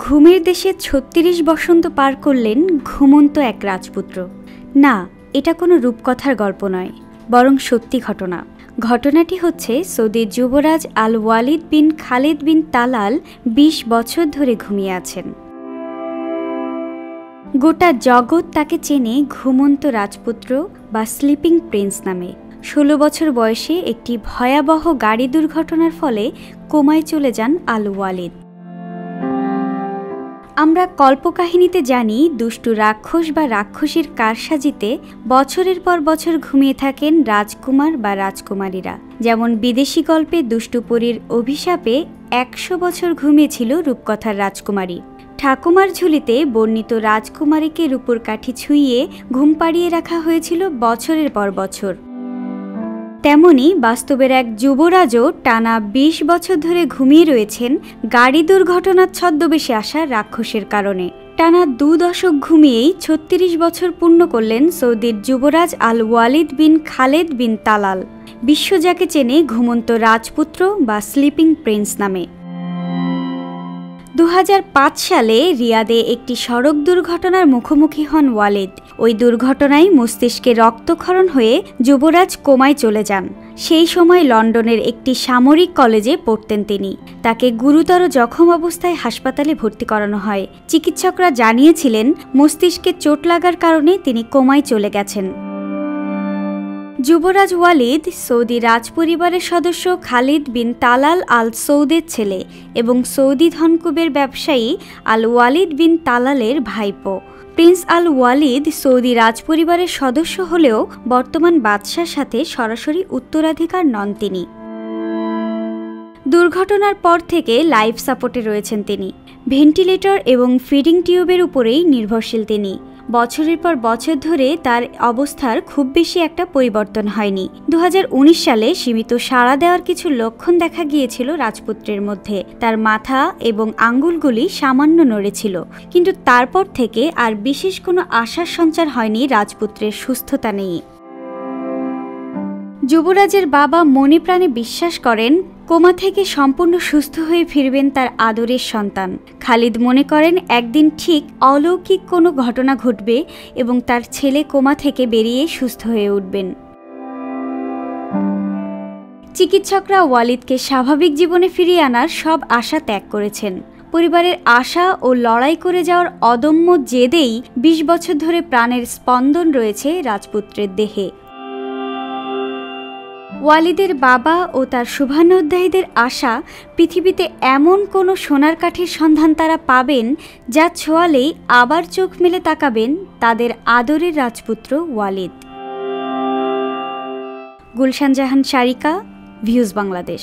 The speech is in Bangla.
ঘুমের দেশে ৩৬ বসন্ত পার করলেন ঘুমন্ত এক রাজপুত্র। না, এটা কোনো রূপকথার গল্প নয়, বরং সত্যি ঘটনা। ঘটনাটি হচ্ছে সৌদির যুবরাজ আল ওয়ালিদ বিন খালেদ বিন তালাল ২০ বছর ধরে ঘুমিয়ে আছেন। গোটা জগৎ তাকে চেনে ঘুমন্ত রাজপুত্র বা স্লিপিং প্রিন্স নামে। ১৬ বছর বয়সে একটি ভয়াবহ গাড়ি দুর্ঘটনার ফলে কোমায় চলে যান আল ওয়ালিদ। আমরা কল্পকাহিনীতে জানি দুষ্টু রাক্ষস বা রাক্ষসীর কারসাজিতে বছরের পর বছর ঘুমিয়ে থাকেন রাজকুমার বা রাজকুমারীরা। যেমন বিদেশি গল্পে দুষ্টু পরীর অভিশাপে ১০০ বছর ঘুমিয়েছিল রূপকথার রাজকুমারী। ঠাকুমার ঝুলিতে বর্ণিত রাজকুমারীকে রূপোর কাঠি ছুঁইয়ে ঘুম পাড়িয়ে রাখা হয়েছিল বছরের পর বছর। তেমনি বাস্তবের এক যুবরাজও টানা ২০ বছর ধরে ঘুমিয়ে রয়েছেন গাড়ি দুর্ঘটনার ছদ্মবেশে আসা রাক্ষসের কারণে। টানা ২ দশক ঘুমিয়েই ৩৬ বছর পূর্ণ করলেন সৌদির যুবরাজ আল ওয়ালিদ বিন খালেদ বিন তালাল, বিশ্ব যাকে চেনে ঘুমন্ত রাজপুত্র বা স্লিপিং প্রিন্স নামে। ২০০৫ সালে রিয়াদে একটি সড়ক দুর্ঘটনার মুখোমুখি হন ওয়ালিদ। ওই দুর্ঘটনায় মস্তিষ্কে রক্তক্ষরণ হয়ে যুবরাজ কোমায় চলে যান। সেই সময় লন্ডনের একটি সামরিক কলেজে পড়তেন তিনি। তাকে গুরুতর জখম অবস্থায় হাসপাতালে ভর্তি করানো হয়। চিকিৎসকরা জানিয়েছিলেন মস্তিষ্কে চোট লাগার কারণে তিনি কোমায় চলে গেছেন। যুবরাজ ওয়ালিদ সৌদি রাজপরিবারের সদস্য খালিদ বিন তালাল আল সৌদের ছেলে এবং সৌদি ধনকুবের ব্যবসায়ী আল ওয়ালিদ বিন তালালের ভাইপো। প্রিন্স আল ওয়ালিদ সৌদি রাজপরিবারের সদস্য হলেও বর্তমান বাদশার সাথে সরাসরি উত্তরাধিকার নন তিনি। দুর্ঘটনার পর থেকে লাইফ সাপোর্টে রয়েছেন তিনি। ভেন্টিলেটর এবং ফিডিং টিউবের উপরেই নির্ভরশীল তিনি। বছরের পর বছর ধরে তার অবস্থার খুব বেশি একটা পরিবর্তন হয়নি। ২০১৯ সালে সীমিত সাড়া দেওয়ার কিছু লক্ষণ দেখা গিয়েছিল রাজপুত্রের মধ্যে। তার মাথা এবং আঙ্গুলগুলি সামান্য নড়েছিল, কিন্তু তারপর থেকে আর বিশেষ কোনো আশার সঞ্চার হয়নি রাজপুত্রের সুস্থতা নিয়ে। যুবরাজের বাবা মনে প্রাণে বিশ্বাস করেন কোমা থেকে সম্পূর্ণ সুস্থ হয়ে ফিরবেন তার আদরের সন্তান। খালিদ মনে করেন একদিন ঠিক অলৌকিক কোনো ঘটনা ঘটবে এবং তার ছেলে কোমা থেকে বেরিয়ে সুস্থ হয়ে উঠবেন। চিকিৎসকরা ওয়ালিদকে স্বাভাবিক জীবনে ফিরিয়ে আনার সব আশা ত্যাগ করেছেন। পরিবারের আশা ও লড়াই করে যাওয়ার অদম্য জেদেই ২০ বছর ধরে প্রাণের স্পন্দন রয়েছে রাজপুত্রের দেহে। ওয়ালিদের বাবা ও তার শুভানুধ্যায়ীদের আশা পৃথিবীতে এমন কোনো সোনার কাঠির সন্ধান তারা পাবেন যা ছোঁয়ালেই আবার চোখ মেলে তাকাবেন তাদের আদরের রাজপুত্র ওয়ালিদ। গুলশান জাহান সারিকা, ভিউজ বাংলাদেশ।